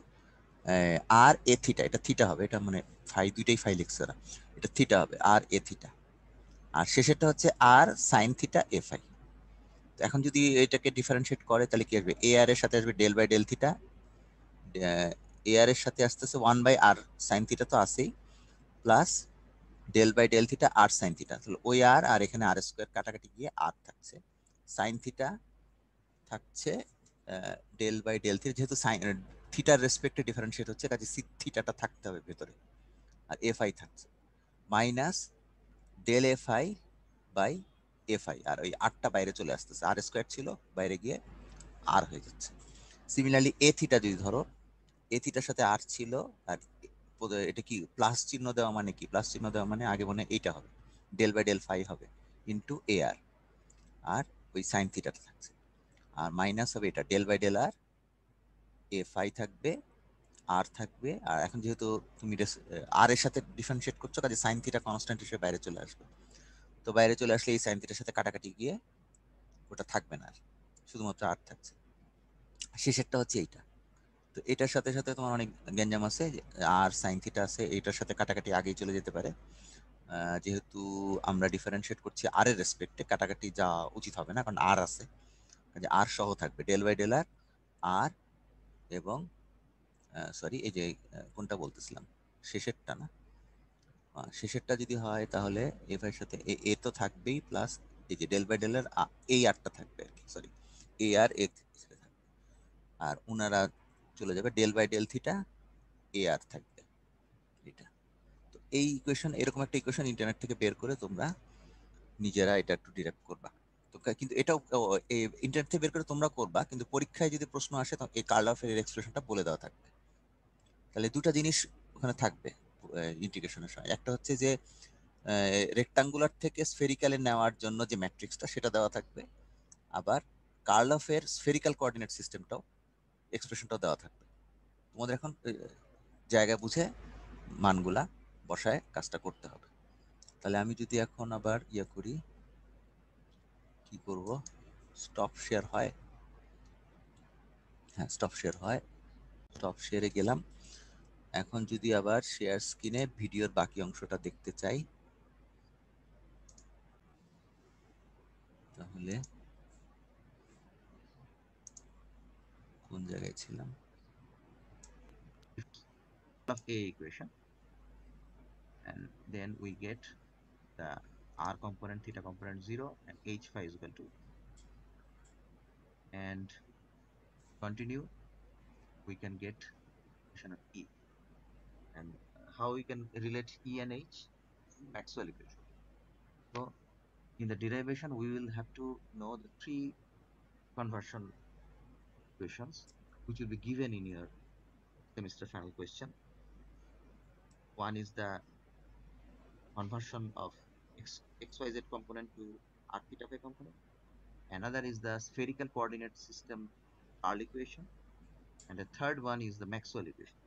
Speaker 1: আর এ থিটা, এটা থিটা হবে, এটা মানে ফাই, দুইটাই ফাই লিখছে ওরা, এটা থিটা হবে আর এ থিটা। আর শেষেরটা হচ্ছে আর সাইন থিটা এ ফাই। এখন যদি এটাকে ডিফারেন্সিয়েট করে তাহলে কি আসবে, এ আর এর সাথে আসবে ডেল বাই ডেল থিটা, এ আর এর সাথে আসতেছে 1 বাই আর সাইন থিটা তো আছেই, plus del by del theta r sine theta. তাহলে ওই আর এখানে আর স্কোয়ার কাটাকাটি গিয়ে আর থাকছে, সাইন থিটা থাকছে ডেল বাই ডেল থিটা, যেহেতু সাইন থিটার রেসপেক্টে ডিফারেন্সিয়েট হচ্ছে, কাজে সি থিটাটা থাকতে হবে ভেতরে, আর এফ আই থাকছে, minus del phi by phi, আর ওই আরটা বাইরে চলে আসতেছে, আর স্কোয়ার ছিল বাইরে গিয়ে আর হয়ে যাচ্ছে। সিমিলারলি এ থিটা যদি ধরো, এ থিটার সাথে আর ছিল, আর এটা কি প্লাস চিহ্ন দেওয়া মানে কি, প্লাস চিহ্ন দেওয়া মানে আগে মনে এইটা হবে ডেল বাই ডেল ফাই হবে ইন্টু এ আর ওই সাইন থিটাটা থাকছে, আর মাইনাস হবে এটা del by del r, a phi থাকবে, আর থাকবে। আর এখন যেহেতু তুমি আর এর সাথে ডিফারেন্সিয়েট করছো, কাজে সাইন থিটা কনস্ট্যান্ট হিসেবে বাইরে চলে আসবে। তো বাইরে চলে আসলে এই সাইন থিটার সাথে কাটাকাটি গিয়ে ওটা থাকবে না, আর শুধুমাত্র আর থাকছে। শেষেরটা হচ্ছে এইটা। তো এটার সাথে সাথে তোমার অনেক গ্যাঞ্জাম আছে, আর সাইন থিটা আছে, এটার সাথে কাটাকাটি আগেই চলে যেতে পারে। যেহেতু আমরা ডিফারেন্সিয়েট করছি আর এর রেসপেক্টে, কাটাকাটি যা উচিত হবে না, কারণ আর আছে, কাজে আর সহ থাকবে ডেল বাই ডেল আর, আর এবং সরি এই যে কোনটা বলতেছিলাম, শেষেরটা না, শেষেরটা যদি হয় তাহলে এফ এর সাথে এ তো থাকবেই, প্লাস এই যে ডেল বাই ডেল এর এই আরটা থাকবে আর কি, সরি এ আর এ থাকবে, আর ওনারা চলে যাবে ডেল বাই ডেল থিটা এ আর থাকবে এটা। তো এই ইকুয়েশন, এরকম একটা ইকুয়েশন ইন্টারনেট থেকে বের করে তোমরা নিজেরা এটা একটু ডিরাইভ করবা। তো কিন্তু এটাও ইন্টারনেট থেকে বের করে তোমরা করবা, কিন্তু পরীক্ষায় যদি প্রশ্ন আসে তখন এই কার্ল অফ এর এক্সপ্রেশনটা বলে দেওয়া থাকবে। তাহলে দুটো জিনিস ওখানে থাকবে ইন্টিগ্রেশনের সময়, একটা হচ্ছে যে রেক্টাঙ্গুলার থেকে স্ফেরিক্যালে নেওয়ার জন্য যে ম্যাট্রিক্সটা সেটা দেওয়া থাকবে, আবার কার্ল অফ এর স্ফেরিক্যাল কোঅর্ডিনেট সিস্টেমটাও, এক্সপ্রেশনটাও দেওয়া থাকবে। তোমাদের এখন জায়গা বুঝে মানগুলা বসায় কাজটা করতে হবে। তাহলে আমি যদি এখন আবার ইয়ে করি, কি করব, স্টপ শেয়ার হয়, হ্যাঁ স্টপ শেয়ার হয়, স্টপ শেয়ারে গেলাম। এখন যদি আবার শেয়ার স্ক্রিনে ভিডিওর বাকি অংশটা দেখতে চাই, তাহলে কোন জায়গায় ছিলাম,
Speaker 2: of A equation, and then we get the R component, theta component 0, and H phi is equal to, and continue, we can get equation of E. And how we can relate E and H? Maxwell equation. So in the derivation, we will have to know the three conversion equations which will be given in your semester final question. One is the conversion of xyz component to r theta phi component. Another is the spherical coordinate system Karl equation. And the third one is the Maxwell equation.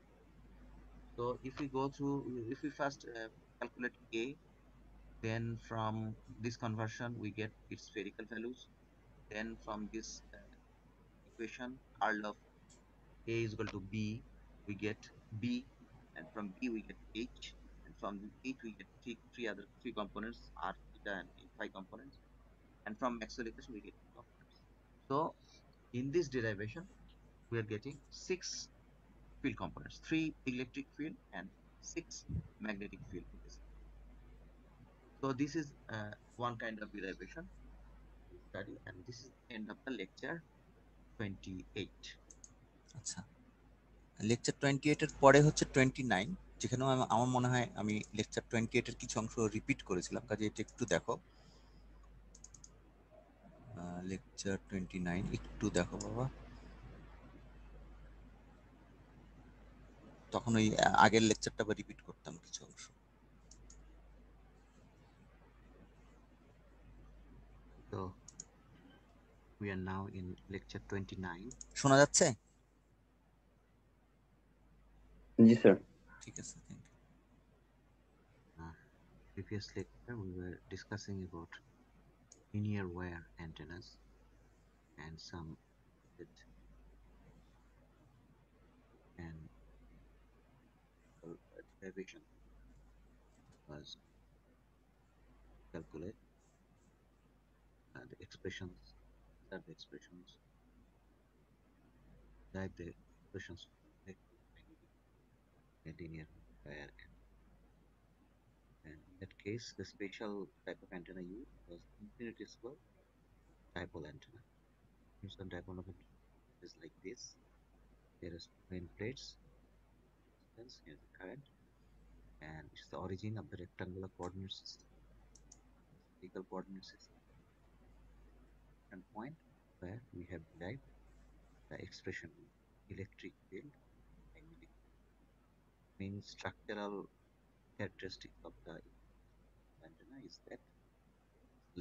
Speaker 2: So if we go through, if we first calculate A, then from this conversion we get its spherical values. Then from this equation, Karl of A is equal to B, we get B, and from B we get H, and from H we get three components, R, theta, and phi components, and from Maxwell equation we get components. So in this derivation, we are getting 6 field components, 3 electric field and 6 magnetic field. So this is one kind of derivation we study, and this is the end of the lecture 28.
Speaker 1: আচ্ছা lecture 28 এর পরে হচ্ছে 29, যেখানেও আমার মনে হয় আমি lecture 28 এর কিছু অংশ রিপিট করেছিলাম, কাজে এটা একটু দেখো। লেকচার 29 একটু দেখো বাবা। তখন ওই আগের লেকচারটা আবার রিপিট করতাম কিছু অংশ।
Speaker 2: So we are now in lecture 29.
Speaker 1: শোনা যাচ্ছে?
Speaker 4: জি স্যার।
Speaker 1: ঠিক আছে, thank you.
Speaker 2: Previous lecture we were discussing about linear wire antennas and some that and derivation was calculate the expressions, the expressions, derive the expressions from electromagnetic and linear wire. And in that case, the special type of antenna used was infinitesimal dipole antenna. So dipole antenna is like this. There is two main plates. Here's the current, and it's the origin of the rectangular coordinate system, spherical coordinate system, and point where we have derived the expression electric field, magnetic means structural characteristic of the antenna is that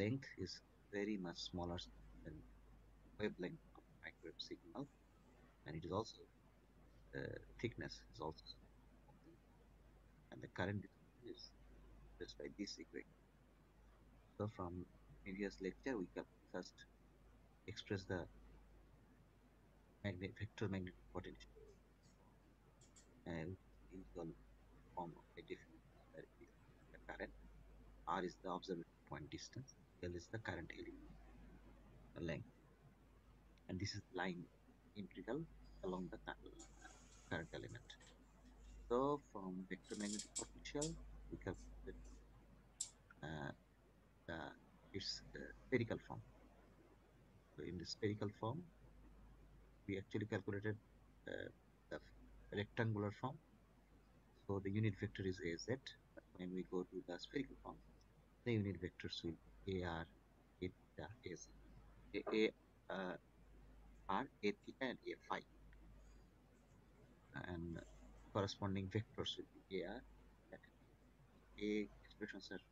Speaker 2: length is very much smaller than wavelength of microwave signal, and it is also thickness is also small, and the current is just by this equation. So from previous lecture we can first express the vector magnetic potential and usual form of a different the current. R is the observation point distance, L is the current element length, and this is line integral along the current element. So from vector magnetic potential we calculate its spherical form. So in the spherical form we actually calculated the rectangular form. So the unit vector is AZ. But when we go to the spherical form, the unit vectors will be AR, A theta, AZ, R, A theta, and A phi. And corresponding vectors will be AR. A expressions are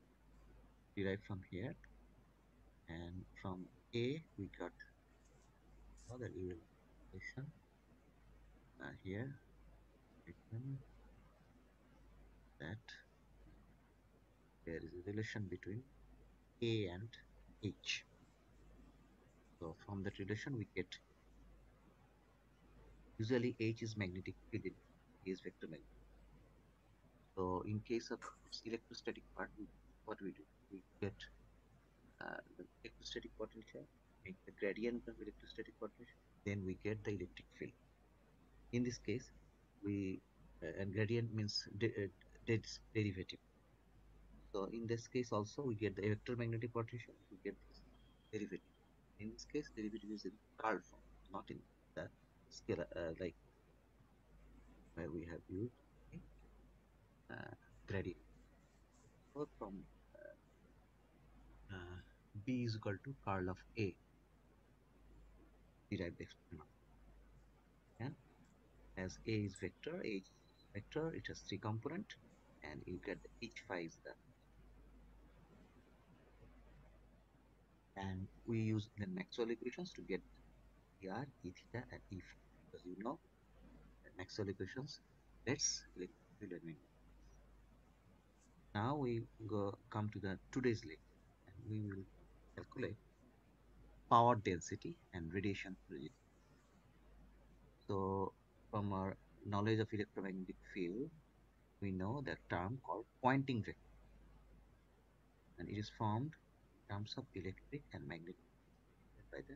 Speaker 2: derived from here. And from A, we got another relation here. Written that there is a relation between A and H. So from that relation we get usually H is magnetic field, A is vector magnetic. So in case of its electrostatic part, what we do, we get the electrostatic potential, make the gradient of electrostatic potential, then we get the electric field. In this case, we and gradient means derivative. So in this case also we get the vector magnetic potential, we get this derivative. In this case, derivative is in curl form, not in the scalar like where we have used gradient. So from B is equal to curl of A, derived expression of and as A is vector, H is vector, it has three component, and you get the H phi is the, and we use the Maxwell equations to get ER, E theta, and E phi, because you know the Maxwell equations. Let's now we come to the today's lecture, and we will calculate power density and radiation resistance. So from our knowledge of electromagnetic field, we know the term called Poynting vector, and it is formed in terms of electric and magnetic by the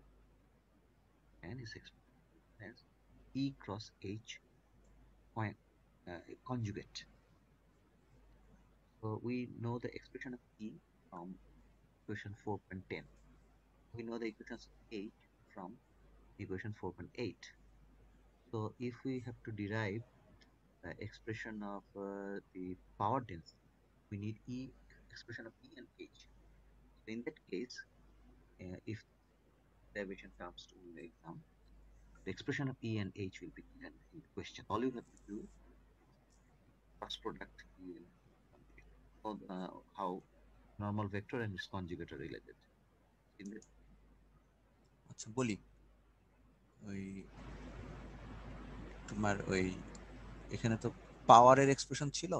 Speaker 2: and is expressed as E cross H point conjugate. So we know the expression of E from equation 4.10. We know the equations of H from equation 4.8. So if we have to derive the expression of the power density, we need expression of E and H. So in that case, if derivation comes to the exam, the expression of E and H will be given in the question. All you have to do, cross product E and how normal vector and its conjugate are related. In the
Speaker 1: আচ্ছা বলি, ওই তোমার ওই এখানে তো পাওয়ারের expression ছিল,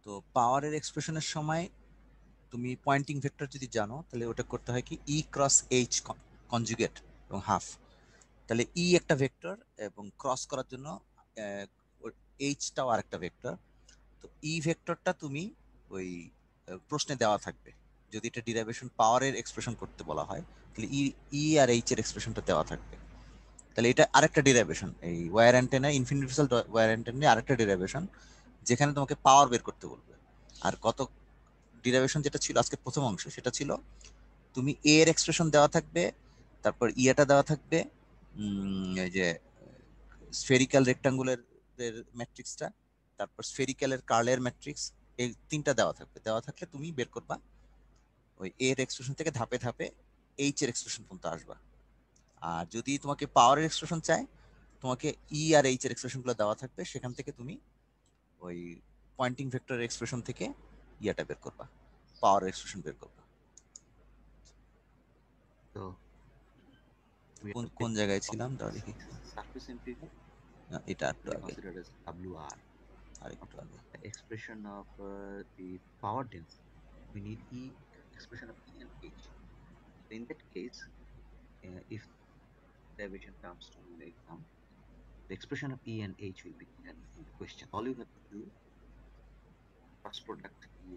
Speaker 1: তো পাওয়ারের এক্সপ্রেশনের সময় তুমি পয়েন্টিং ভেক্টর যদি জানো তাহলে ওটা করতে হয় কি ই ক্রস এইচ কনজুগেট এবং হাফ। তাহলে ই একটা ভেক্টর এবং ক্রস করার জন্য এইচটাও আরেকটা ভেক্টর। তো ই ভেক্টরটা তুমি ওই প্রশ্নে দেওয়া থাকবে, যদি এটা ডিরাইভেশন পাওয়ারের এক্সপ্রেশন করতে বলা হয় তাহলে ই ই আর এইচ এর এক্সপ্রেশনটা দেওয়া থাকবে। তাহলে এটা আরেকটা ডিরাইভেশন, এই ওয়্যার অ্যান্টেনা ইনফিনিটিভেশনাল ওয়্যার অ্যান্টেনা আরেকটা ডিরাইভেশন, যেখানে তোমাকে পাওয়ার বের করতে বলবে। আর কত ডিরাইভেশন যেটা ছিল আজকের প্রথম অংশ, সেটা ছিল তুমি এ এর এক্সপ্রেশন দেওয়া থাকবে, তারপর ইয়েটা দেওয়া থাকবে, এই যে স্ফেরিক্যাল রেক্টাঙ্গুলার ম্যাট্রিক্সটা, তারপর স্ফেরিক্যালের কার্লের ম্যাট্রিক্স, এই তিনটা দেওয়া থাকবে। দেওয়া থাকলে তুমি বের করবা ওই এ এর এক্সপ্রেশন থেকে ধাপে ধাপে এইচ এর এক্সপ্রেশন পর্যন্ত আসবা। আর যদি তোমাকে পাওয়ারের এক্সপ্রেশন চাই, তোমাকে ই আর এইচ এর এক্সপ্রেশনগুলো দেওয়া থাকবে, সেখান থেকে তুমি ওই পয়েন্টিং ভেক্টরের এক্সপ্রেশন থেকে ইয়াটা বের করবা, পাওয়ারের এক্সপ্রেশন বের করবা।
Speaker 2: so we
Speaker 1: কোন
Speaker 2: have
Speaker 1: কোন জায়গায় ছিলাম দাও দেখি।
Speaker 2: surface integral
Speaker 1: এটা একটু
Speaker 2: will be
Speaker 1: আগে,
Speaker 2: considered as WR.
Speaker 1: আর একটু আগে।
Speaker 2: The expression of the power density, we need E expression of E and H. In that case, if derivation comes to the exam, the expression of E and H will be given in the question. All you have to do, cross product E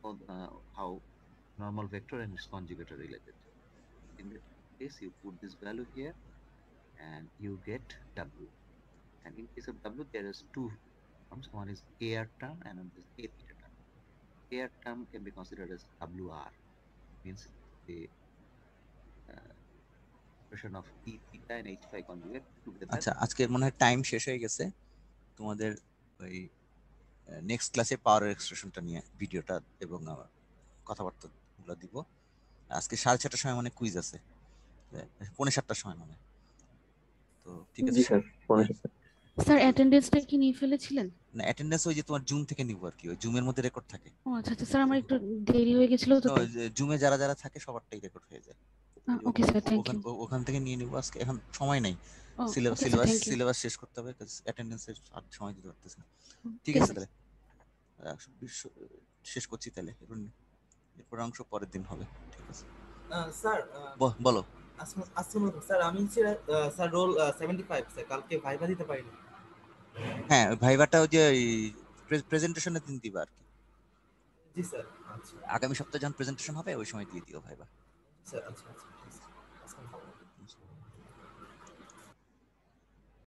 Speaker 2: and how normal vector and its conjugate are related. In that case, you put this value here and you get W. And in case of W, there is two terms. One is AR term and one is A theta term. AR term can be considered as WR, means the expression of E theta and H phi conjugate together.
Speaker 1: আচ্ছা, আজকে মনে হয় time শেষ হয়ে গেছে। তোমাদের ওই next ক্লাসে পাওয়ার এক্সপ্রেশনটা নিয়ে ভিডিওটা এবং কথাবার্তা গুলো দিব। আজকে 6:30টার সময় মানে কুইজ আছে, 6:45টার সময় মানে। তো ঠিক আছে
Speaker 4: জি স্যার,
Speaker 5: স্যার অ্যাটেন্ডেন্সটা কি নিয়ে ফেলেছিলেন?
Speaker 1: না, অ্যাটেন্ডেন্স ওই যে তোমার জুম থেকে নিব আর কি, ওই জুমের মধ্যে রেকর্ড থাকে।
Speaker 5: ও আচ্ছা আচ্ছা স্যার, আমার একটু দেরি হয়ে গেছিল তো তাই।
Speaker 1: জুমে যারা যারা থাকে সবারটাই রেকর্ড হয়ে যায়।
Speaker 5: Okay sir, thank you.
Speaker 1: ওখান থেকে নিয়ে নিব আজকে, এখন সময় নাই,
Speaker 5: okay sir, thank you.
Speaker 1: Syllabus শেষ করতে হবে, অ্যাটেন্ডেন্সের আর সময় দিতে পারতেছি না। ঠিক
Speaker 5: Okay,
Speaker 1: আছে,
Speaker 5: sir.
Speaker 1: তাহলে শেষ করছি তাহলে, এরপর অংশ পরের দিন হবে। ঠিক আছে
Speaker 6: স্যার,
Speaker 1: বলো।
Speaker 6: আসসালামু আলাইকুম স্যার, আমি স্যার রোল 75 স্যার, কালকে ভাইভা দিতে পারিনি।
Speaker 1: হ্যাঁ, ভাইভাটা ওই যে প্রেজেন্টেশনের দিন দিবা আর কি।
Speaker 6: জি স্যার। আচ্ছা
Speaker 1: আগামী সপ্তাহে যখন প্রেজেন্টেশন হবে ওই সময় দিয়ে দিও ভাইবা।
Speaker 6: স্যার। আচ্ছা আচ্ছা।